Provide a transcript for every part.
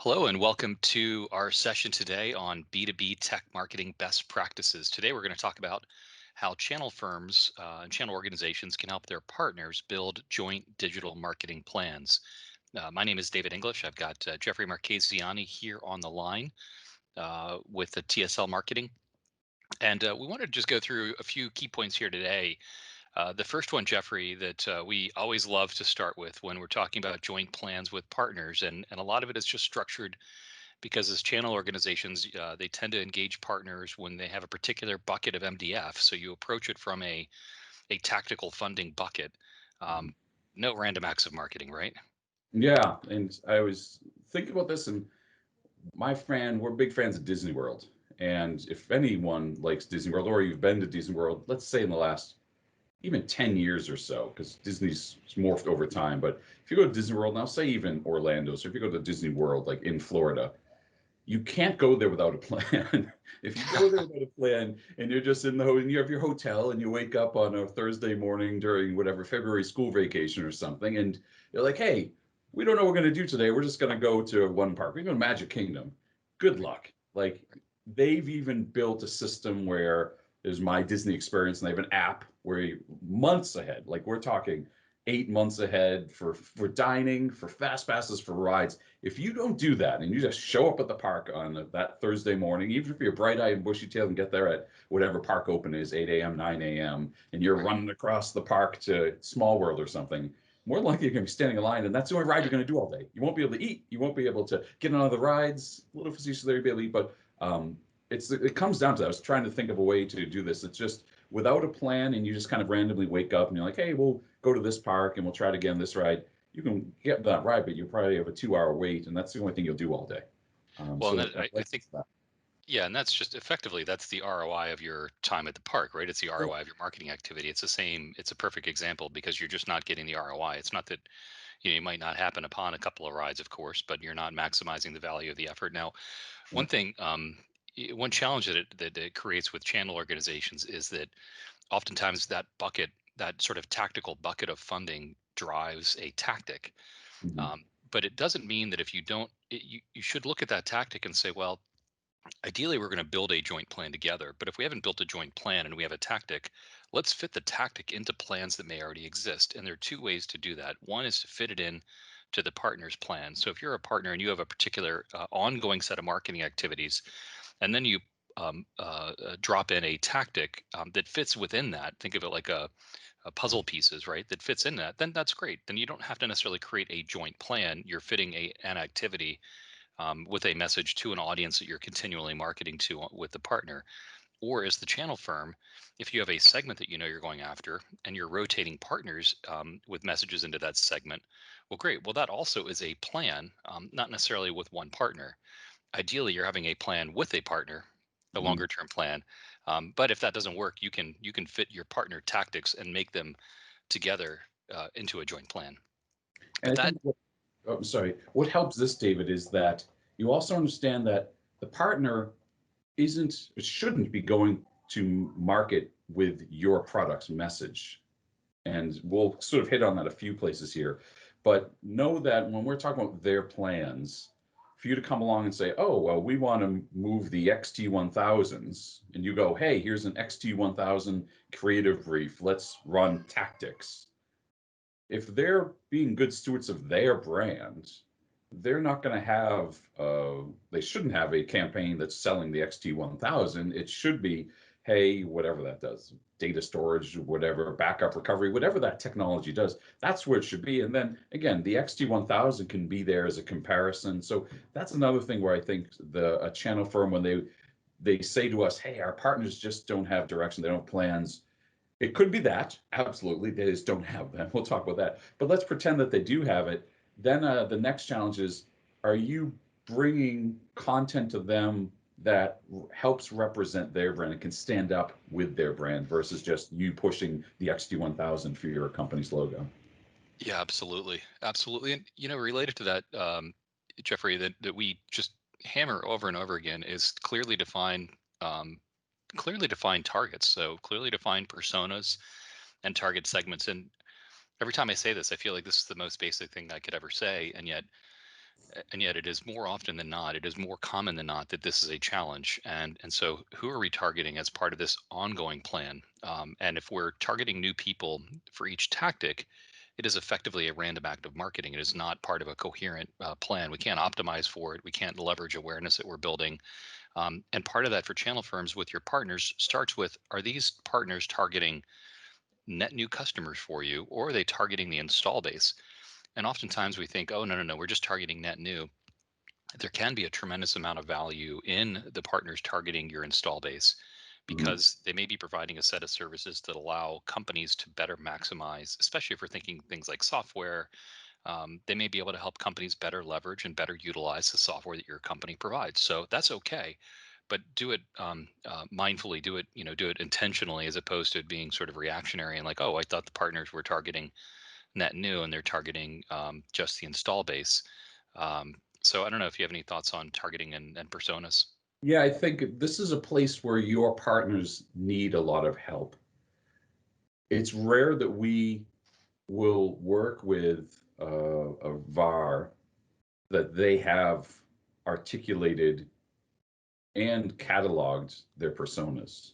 Hello and welcome to our session today on B2B tech marketing best practices. Today we're going to talk about how channel firms and channel organizations can help their partners build joint digital marketing plans. My name is David English. I've got Jeffrey Marchesiani here on the line with the TSL Marketing. And we wanted to just go through a few key points here today. The first one, Jeffrey, that we always love to start with when we're talking about joint plans with partners, and a lot of it is just structured because as channel organizations, they tend to engage partners when they have a particular bucket of MDF. So you approach it from a tactical funding bucket. Mhm. Um, no random acts of marketing, right? Yeah, and I was thinking about this, and we're big fans of Disney World. And if anyone likes Disney World, or you've been to Disney World, let's say in the last even 10 years or so, because Disney's morphed over time. But if you go to Disney World, and I'll say even Orlando, so if you go to Disney World, like in Florida, you can't go there without a plan. If you go there without a plan and you're just and you have your hotel and you wake up on a Thursday morning during whatever February school vacation or something, and you're like, hey, we don't know what we're going to do today. We're just going to go to one park. We're going to Magic Kingdom. Good luck. Like they've even built a system where there's My Disney Experience and they have an app where months ahead, like we're talking 8 months ahead for dining, for fast passes, for rides. If you don't do that and you just show up at the park on that Thursday morning, even if you're bright-eyed and bushy-tailed and get there at whatever park open is, 8 a.m., 9 a.m., and you're Right. running across the park to Small World or something, more than likely you're going to be standing in line, and that's the only ride you're going to do all day. You won't be able to eat. You won't be able to get on other rides. A little facetious there, you'll be able to eat, but it comes down to that. I was trying to think of a way to do this. It's just without a plan, and you just kind of randomly wake up and you're like, hey, we'll go to this park and we'll try it again this ride. You can get that ride, but you probably have a 2 hour wait, and that's the only thing you'll do all day. Well, and So that, I I like think, that. yeah, and that's just effectively that's the ROI of your time at the park, right? It's the Yeah. ROI of your marketing activity. It's the same. It's a perfect example because you're just not getting the ROI. It's not that you might not happen upon a couple of rides, of course, but you're not maximizing the value of the effort. Now, one Right. thing, one challenge that it creates with channel organizations is that oftentimes that bucket, that sort of tactical bucket of funding, drives a tactic. Mhm. But it doesn't mean that if you don't, you should look at that tactic and say, well, ideally we're going to build a joint plan together. But if we haven't built a joint plan and we have a tactic, let's fit the tactic into plans that may already exist. And there are two ways to do that. One is to fit it in to the partner's plan. So if you're a partner and you have a particular ongoing set of marketing activities, and then you drop in a tactic that fits within that. Think of it like a puzzle pieces, right? That fits in that. Then that's great. Then you don't have to necessarily create a joint plan. You're fitting an activity with a message to an audience that you're continually marketing to with the partner. Or as the channel firm, if you have a segment that you know you're going after and you're rotating partners with messages into that segment, well, great. Well, that also is a plan, not necessarily with one partner. Ideally, you're having a plan with a partner, a Mhm. longer term plan. But if that doesn't work, you can fit your partner tactics and make them together into a joint plan. And But I that think I'm sorry, what helps this, David, is that you also understand that the partner shouldn't be going to market with your product's message. And we'll sort of hit on that a few places here. But know that when we're talking about their plans, for you to come along and say, oh, well, we want to move the XT1000s, and you go, hey, here's an XT1000 creative brief. Let's run tactics. If they're being good stewards of their brand, they're not going to they shouldn't have a campaign that's selling the XT1000. It should be, hey, whatever that does, data storage, whatever, backup recovery, whatever that technology does, that's where it should be. And then again, the XT1000 can be there as a comparison. So that's another thing where I think a channel firm, when they say to us, hey, our partners just don't have direction, they don't have plans, it could be that, absolutely. They just don't have them. We'll talk about that. But let's pretend that they do have it. Then the next challenge is, are you bringing content to them that helps represent their brand and can stand up with their brand versus just you pushing the XT1000 for your company's logo? Yeah, absolutely, absolutely. And related to that, Jeffrey, that we just hammer over and over again is um, clearly defined targets. So clearly defined personas and target segments. And every time I say this, I feel like this is the most basic thing I could ever say, and yet And yet it is more often than not, it is more common than not that this is a challenge. And so who are we targeting as part of this ongoing plan? And if we're targeting new people for each tactic, it is effectively a random act of marketing. It is not part of a coherent plan. We can't optimize for it. We can't leverage awareness that we're building. And part of that for channel firms with your partners starts with, are these partners targeting net new customers for you, or are they targeting the install base? And oftentimes we think, oh, no, no, no, we're just targeting net new. There can be a tremendous amount of value in the partners targeting your install base, Mhm. because they may be providing a set of services that allow companies to better maximize, especially if we're thinking things like software. They may be able to help companies better leverage and better utilize the software that your company provides. So that's okay, but do it mindfully. Do it, do it intentionally, as opposed to it being sort of reactionary and like, oh, I thought the partners were targeting net new and they're targeting just the install base. So I don't know if you have any thoughts on targeting and personas. Yeah, I think this is a place where your partners need a lot of help. It's rare that we will work with a VAR that they have articulated and cataloged their personas.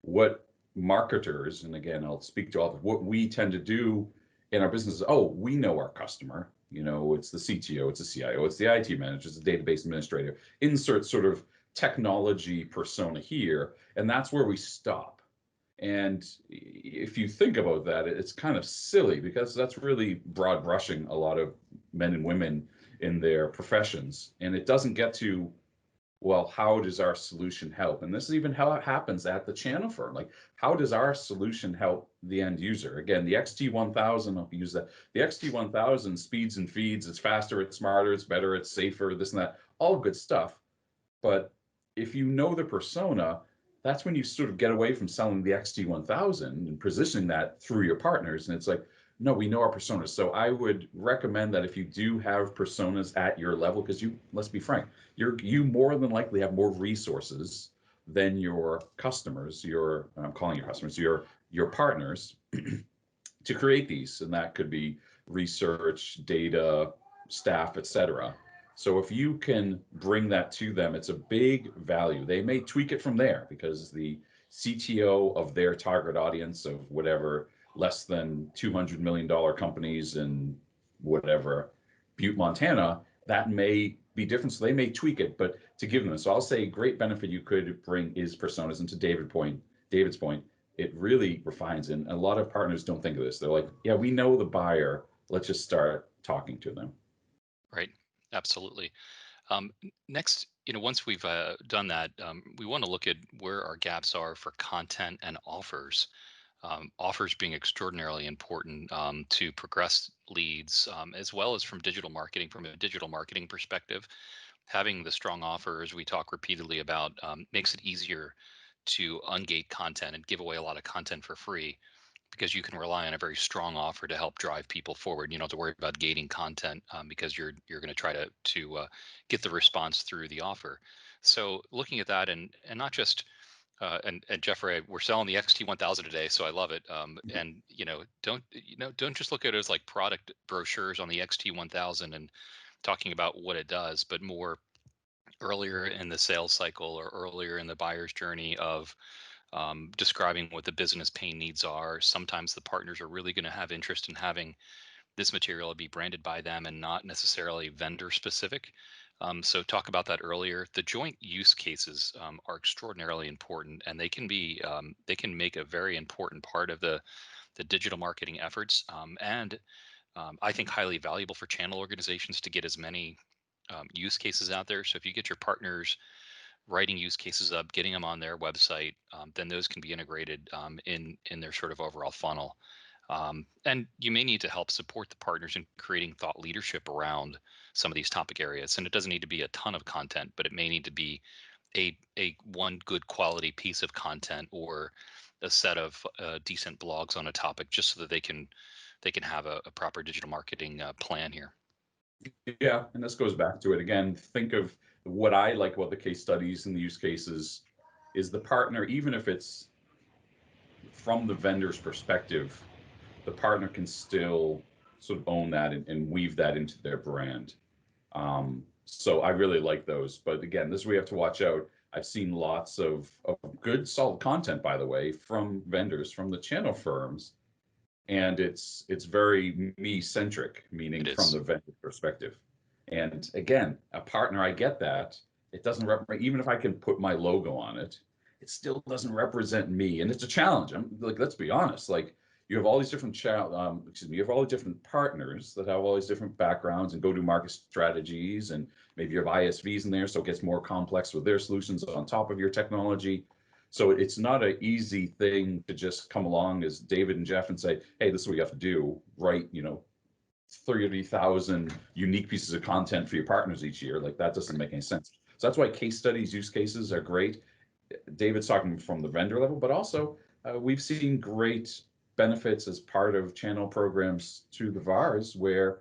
What marketers, and again, I'll speak to all of what we tend to do in our business is, oh, we know our customer. It's the CTO, it's the CIO, it's the IT manager, it's the database administrator. Insert sort of technology persona here, and that's where we stop. And if you think about that, it's kind of silly because that's really broad brushing a lot of men and women in their professions. And it doesn't get to, well, how does our solution help? And this is even how it happens at the channel firm. Like, how does our solution help the end user? Again, the XT1000, I'll use that. The XT1000 speeds and feeds, it's faster, it's smarter, it's better, it's safer, this and that, all good stuff. But if you know the persona, that's when you sort of get away from selling the XT1000 and positioning that through your partners. And it's like, no, we know our personas. So I would recommend that if you do have personas at your level, because let's be frank, you more than likely have more resources than your customers, I'm calling your customers, your partners to create these. And that could be research, data, staff, etc. So if you can bring that to them, it's a big value. They may tweak it from there because the CTO of their target audience of whatever less than $200 million companies in whatever Butte, Montana, that may be different. So they may tweak it, but to give them. So I'll say great benefit you could bring is personas. And to David's point, it really refines. And a lot of partners don't think of this. They're like, yeah, we know the buyer. Let's just start talking to them. Right. Absolutely. Next, once we've done that, we want to look at where our gaps are for content and offers. Offers being extraordinarily important to progress leads, as well as from a digital marketing perspective. Having the strong offers we talk repeatedly about makes it easier to ungate content and give away a lot of content for free, because you can rely on a very strong offer to help drive people forward. You don't have to worry about gating content, because you're going to try to get the response through the offer. So looking at that, and not just and Jeffrey, we're selling the XT1000 today, so I love it. And don't just look at it as like product brochures on the XT1000 and talking about what it does, but more earlier in the sales cycle or earlier in the buyer's journey of describing what the business pain needs are. Sometimes the partners are really going to have interest in having this material be branded by them and not necessarily vendor specific. So talk about that earlier. The joint use cases are extraordinarily important, and they can make a very important part of the digital marketing efforts, and I think highly valuable for channel organizations to get as many use cases out there. So if you get your partners writing use cases up, getting them on their website, then those can be integrated in their sort of overall funnel. And you may need to help support the partners in creating thought leadership around some of these topic areas. And it doesn't need to be a ton of content, but it may need to be a one good quality piece of content, or a set of decent blogs on a topic, just so that they can have a proper digital marketing plan here. Yeah, and this goes back to it again. Think of what I like about the case studies and the use cases is the partner, even if it's from the vendor's perspective, the partner can still sort of own that and weave that into their brand. So I really like those. But again, this is where we have to watch out. I've seen lots of good, solid content, by the way, from vendors, from the channel firms, and it's very me centric, meaning It from is. the vendor perspective. And again, a partner, I get that. It doesn't represent, even if I can put my logo on it, it still doesn't represent me. And it's a challenge. I'm like, let's be honest. Like you have all these different you have all the different partners that have all these different backgrounds and go-to-market strategies, and maybe you have ISVs in there, so it gets more complex with their solutions on top of your technology. So it's not an easy thing to just come along as David and Jeff and say, hey, this is what you have to do, write, 30,000 unique pieces of content for your partners each year. Like that doesn't Right. make any sense. So that's why case studies, use cases are great. David's talking from the vendor level, but also we've seen great benefits as part of channel programs to the VARs where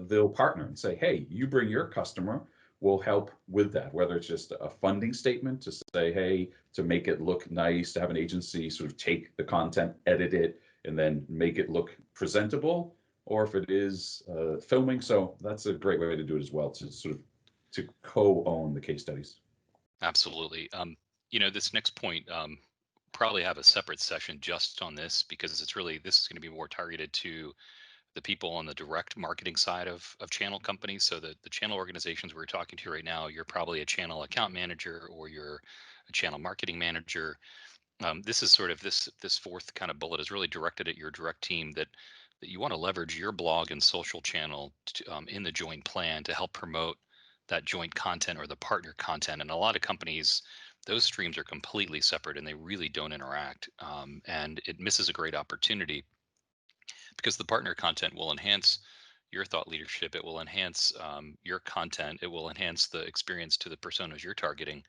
they'll partner and say, hey, you bring your customer, we'll help with that, whether it's just a funding statement to say, hey, to make it look nice, to have an agency sort of take the content, edit it, and then make it look presentable, or if it is filming. So that's a great way to do it as well, to sort of to co-own the case studies. Absolutely. This next point, probably have a separate session just on this because this is going to be more targeted to the people on the direct marketing side of channel companies. So the channel organizations we're talking to right now, you're probably a channel account manager or you're a channel marketing manager. This is sort of this fourth kind of bullet is really directed at your direct team that you want to leverage your blog and social channel in the joint plan to help promote that joint content or the partner content. And a lot of companies, those streams are completely separate and they really don't interact. And it misses a great opportunity because the partner content will enhance your thought leadership. It will enhance your content. It will enhance the experience to the personas you're targeting.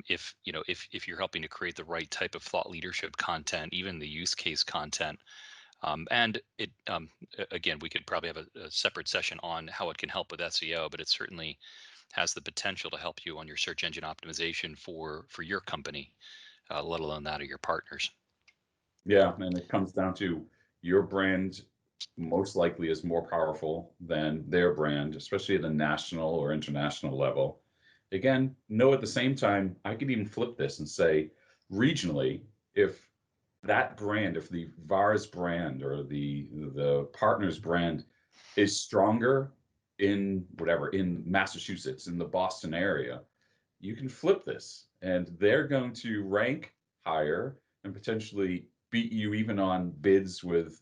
If you're helping to create the right type of thought leadership content, even the use case content, and it again, we could probably have a separate session on how it can help with SEO, but it certainly has the potential to help you on your search engine optimization for your company, let alone that of your partners. Yeah, and it comes down to your brand most likely is more powerful than their brand, especially at a national or international level. Again, no, at the same time, I could even flip this and say regionally, if that brand, if the VAR's brand or the partner's brand is stronger in whatever, in Massachusetts, in the Boston area, you can flip this and they're going to rank higher and potentially beat you even on bids with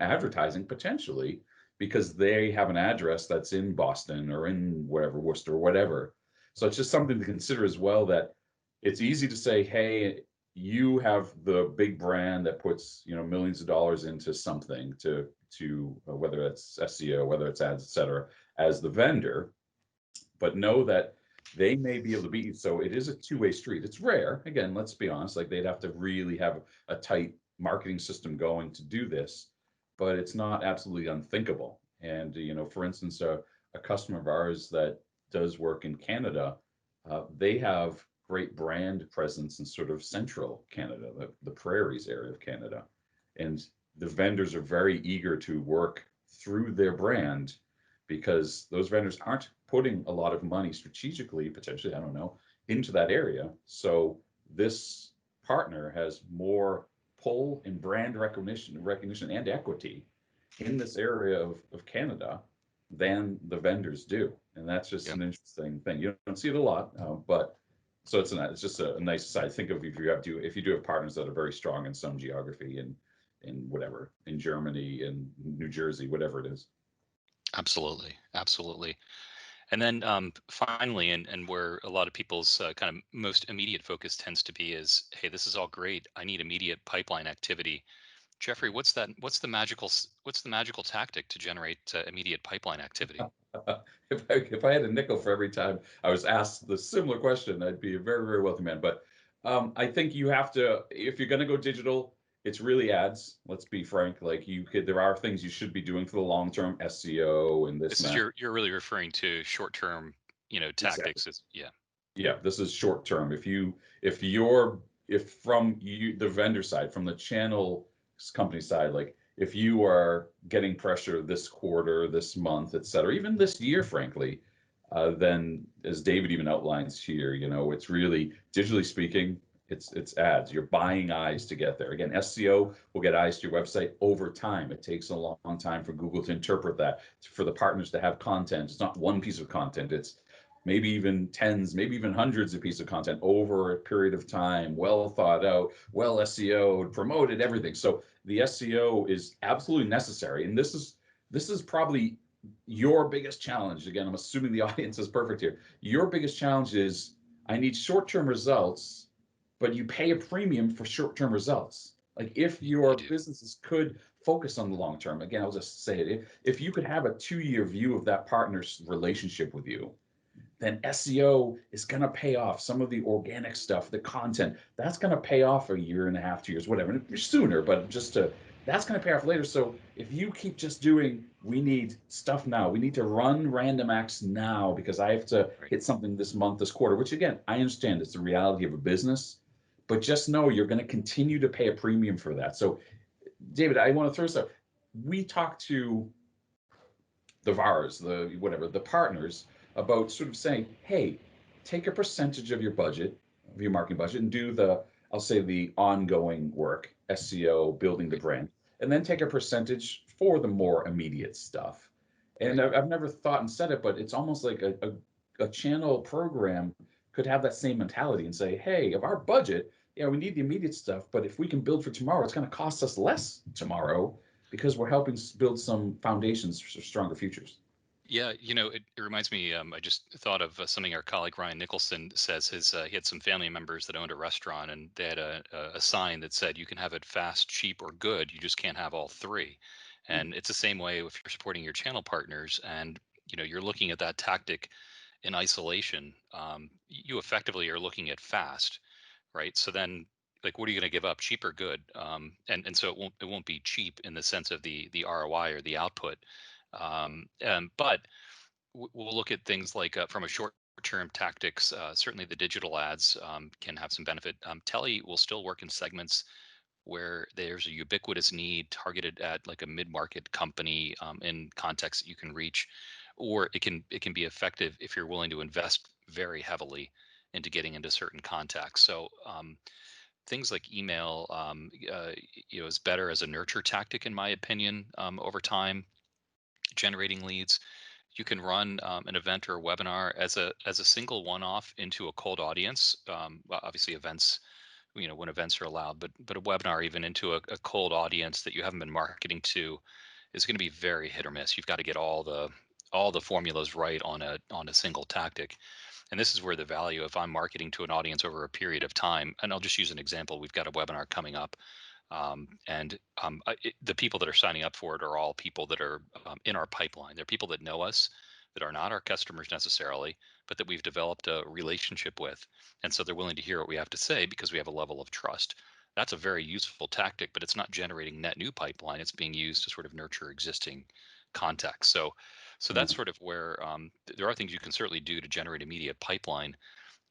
advertising potentially because they have an address that's in Boston or in wherever, Worcester, whatever. So it's just something to consider as well, that it's easy to say, hey, you have the big brand that puts millions of dollars into something to whether it's SEO, whether it's ads, et cetera, as the vendor, but know that they may be able to beat you. So it is a two-way street. It's rare. Again, let's be honest, like they'd have to really have a tight marketing system going to do this, but it's not absolutely unthinkable. And, for instance, a customer of ours that does work in Canada, they have great brand presence in sort of central Canada, the prairies area of Canada. And the vendors are very eager to work through their brand because those vendors aren't putting a lot of money strategically, potentially, I don't know, into that area. So this partner has more pull and brand recognition and equity in this area of Canada than the vendors do. And that's just Yeah, an interesting thing. You don't see it a lot, but so it's just a nice side. Think of if you do have partners that are very strong in some geography in whatever, in Germany, in New Jersey, whatever it is. absolutely, absolutely. And then finally, and where a lot of people's kind of most immediate focus tends to be is, hey, this is all great. I need immediate pipeline activity. Jeffrey, what's that? What's the magical tactic to generate immediate pipeline activity? If I had a nickel for every time I was asked the similar question, I'd be a very, very wealthy man. But I think you have to, if you're going to go digital, it's really ads. Let's be frank. Like there are things you should be doing for the long term, SEO and this This and is that. you're really referring to short term, Exactly. tactics. Is yeah, Yeah, this is short term. If from you, the vendor side, from the channel company side, like if you are getting pressure this quarter, this month, et cetera, even this year, frankly, then as David even outlines here, it's really digitally speaking, it's ads. You're buying eyes to get there. Again, SEO will get eyes to your website over time. It takes a long time for Google to interpret that, for the partners to have content. It's not one piece of content. It's maybe even tens, maybe even hundreds of pieces of content over a period of time, well thought out, well SEO'd, promoted, everything. So the SEO is absolutely necessary. And this is probably your biggest challenge. Again, I'm assuming the audience is perfect here. Your biggest challenge is I need short-term results, but you pay a premium for short-term results. Like if You your do. businesses could focus on the long term, again, I'll just say it. If you could have a 2-year view of that partner's relationship with you, then SEO is going to pay off. Some of the organic stuff, the content, that's going to pay off a year and a half, 2 years, whatever, sooner, but that's going to pay off later. So if you keep just doing, we need stuff now, we need to run random acts now because I have to Right. hit something this month, this quarter, which again, I understand it's the reality of a business, but just know you're going to continue to pay a premium for that. So, David, I want to throw stuff. We talked to the VARs, the whatever, the partners, about sort of saying, hey, take a percentage of your budget, of your marketing budget, and do I'll say the ongoing work, SEO, building the Right. brand, and then take a percentage for the more immediate stuff. And Right. I've never thought and said it, but it's almost like a channel program could have that same mentality and say, hey, of our budget, yeah, we need the immediate stuff, but if we can build for tomorrow, it's going to cost us less tomorrow because we're helping build some foundations for stronger futures. Yeah, it reminds me. I just thought of something our colleague Ryan Nicholson says. He had some family members that owned a restaurant, and they had a sign that said, "You can have it fast, cheap, or good. You just can't have all three." Mm, And it's the same way if you're supporting your channel partners, and you're looking at that tactic in isolation. You effectively are looking at fast, right? So then, like, what are you going to give up, cheap or good? And so it won't be cheap in the sense of the ROI or the output. But we'll look at things like from a short term tactics. Certainly, the digital ads can have some benefit. Tele will still work in segments where there's a ubiquitous need targeted at like a mid market company in context that you can reach, or it can be effective if you're willing to invest very heavily into getting into certain contacts. So things like email, is better as a nurture tactic in my opinion over time, generating leads. You can run an event or a webinar as a single one-off into a cold audience. Obviously, events, when events are allowed, but a webinar even into a cold audience that you haven't been marketing to is going to be very hit or miss. You've got to get all the formulas right on a single tactic. And this is where the value, if I'm marketing to an audience over a period of time, and I'll just use an example. We've got a webinar coming up, the people that are signing up for it are all people that are in our pipeline. They're people that know us, that are not our customers necessarily, but that we've developed a relationship with. And so they're willing to hear what we have to say because we have a level of trust. That's a very useful tactic, but it's not generating net new pipeline. It's being used to sort of nurture existing contacts. So yeah, that's sort of where there are things you can certainly do to generate immediate pipeline.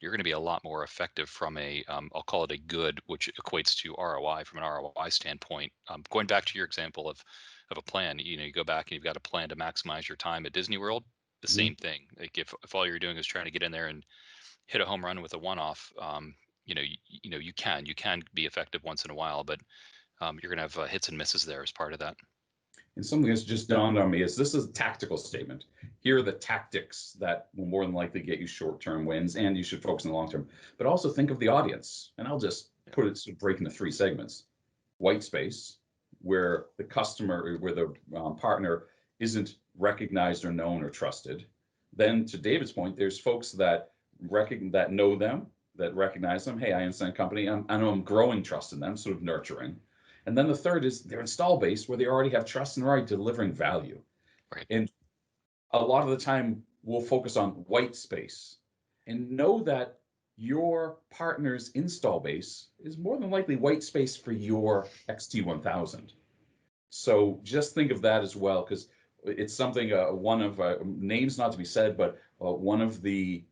You're going to be a lot more effective from I'll call it a good, which equates to ROI from an ROI standpoint. Going back to your example of a plan, you go back and you've got a plan to maximize your time at Disney World. The yeah. same thing. Like if all you're doing is trying to get in there and hit a home run with a one-off, you can be effective once in a while, but you're going to have hits and misses there as part of that. And something that's just dawned on me is this is a tactical statement. Here are the tactics that will more than likely get you short-term wins, and you should focus on the long term. But also think of the audience. And I'll just Yeah. put it, sort of break into three segments. White space, where the customer, where the partner isn't recognized or known or trusted. Then to David's point, there's folks that know them, that recognize them. Hey, I understand company. I know I'm growing trust in them, sort of nurturing. And then the third is their install base where they already have trust and are already delivering value. Right. And a lot of the time we'll focus on white space and know that your partner's install base is more than likely white space for your XT1000. So just think of that as well, because it's something, one of names not to be said, but one of the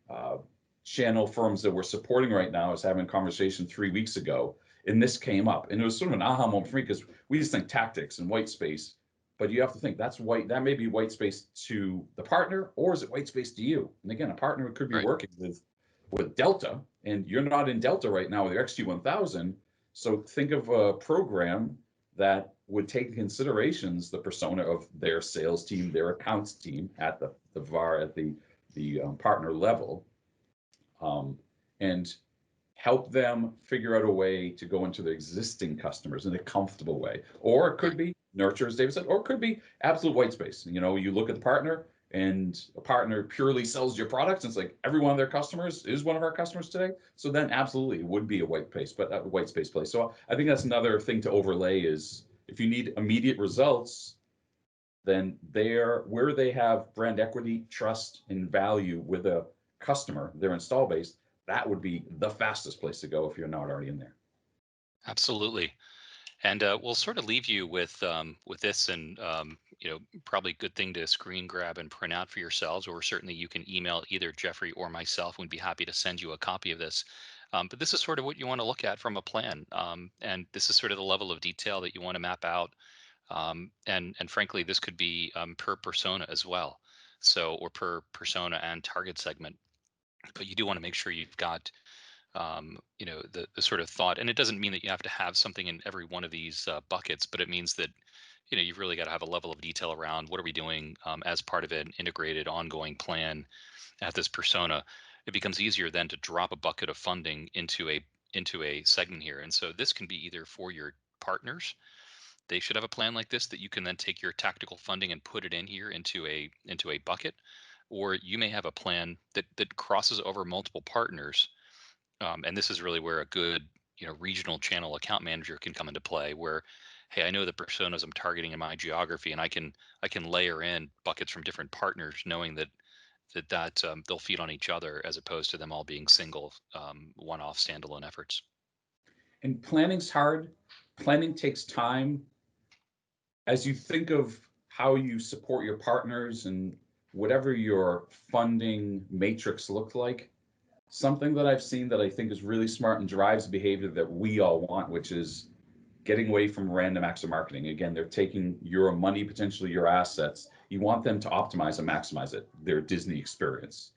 channel firms that we're supporting right now is having a conversation 3 weeks ago. and this came up, and it was sort of an aha moment for me because we just think tactics and white space, but you have to think that's white. That may be white space to the partner, or is it white space to you? And again, a partner could be Right. working with Delta, and you're not in Delta right now with your XT1000. So think of a program that would take into considerations the persona of their sales team, their accounts team at the VAR at the partner level, um, and help them figure out a way to go into the existing customers in a comfortable way. Or it Right. could be nurture, as David said, or it could be absolute white space. You know, you look at the partner and a partner purely sells your products. And it's like every one of their customers is one of our customers today. So then absolutely it would be a white space, but a white space place. So I think that's another thing to overlay is if you need immediate results, then they're where they have brand equity, trust, and value with a customer, their install base, that would be the fastest place to go if you're not already in there. Absolutely. And we'll sort of leave you with this, and probably a good thing to screen grab and print out for yourselves, or certainly you can email either Jeffrey or myself. We'd be happy to send you a copy of this. But this is sort of what you want to look at from a plan, and this is sort of the level of detail that you want to map out. And frankly, this could be per persona as well, so or per persona and target segment. But you do want to make sure you've got the sort of thought, and it doesn't mean that you have to have something in every one of these buckets, but it means that you've really got to have a level of detail around what are we doing as part of an integrated ongoing plan at this persona. It becomes easier then to drop a bucket of funding into a segment here, and so this can be either for your partners. They should have a plan like this that you can then take your tactical funding and put it in here into a bucket, or you may have a plan that crosses over multiple partners. And this is really where a good regional channel account manager can come into play, where hey, I know the personas I'm targeting in my geography, and I can layer in buckets from different partners, knowing that they'll feed on each other as opposed to them all being single one-off standalone efforts. And planning's hard. Planning takes time. As you think of how you support your partners and whatever your funding matrix looked like, something that I've seen that I think is really smart and drives behavior that we all want, which is getting away from random acts of marketing. Again, they're taking your money, potentially your assets. You want them to optimize and maximize it, their Disney experience.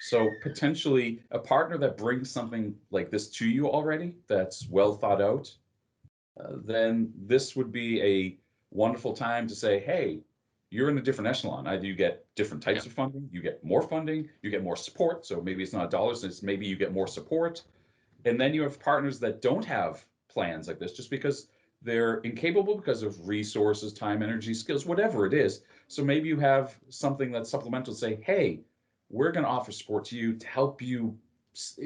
So potentially a partner that brings something like this to you already that's well thought out, then this would be a wonderful time to say, hey, you're in a different echelon. Either you get different Yeah. types of funding, you get more funding, you get more support. So maybe it's not dollars, it's maybe you get more support. And then you have partners that don't have plans like this just because they're incapable because of resources, time, energy, skills, whatever it is. So maybe you have something that's supplemental to say, hey, we're going to offer support to you to help you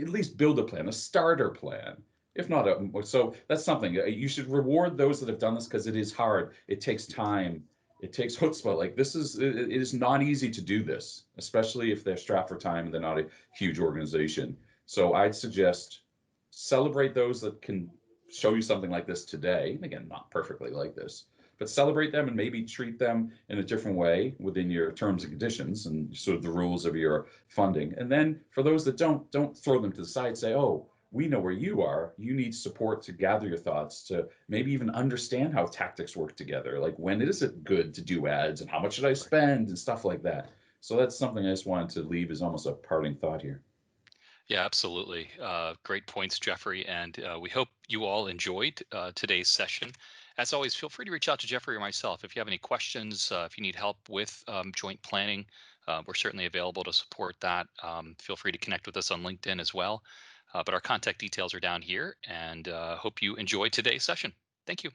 at least build a plan, a starter plan. If not a, so that's something you should reward those that have done this because it is hard. It takes time. It takes chutzpah. Like this is, it is not easy to do this, especially if they're strapped for time and they're not a huge organization. So I'd suggest celebrate those that can show you something like this today. And again, not perfectly like this, but celebrate them and maybe treat them in a different way within your terms and conditions and sort of the rules of your funding. And then for those that don't throw them to the side. Say, oh, we know where you are. You need support to gather your thoughts, to maybe even understand how tactics work together. Like when is it good to do ads and how much should I Right. spend and stuff like that. So that's something I just wanted to leave as almost a parting thought here. Yeah, absolutely. Great points, Jeffrey. And we hope you all enjoyed today's session. As always, feel free to reach out to Jeffrey or myself if you have any questions, if you need help with joint planning. We're certainly available to support that. Feel free to connect with us on LinkedIn as well. But our contact details are down here, and hope you enjoyed today's session. Thank you.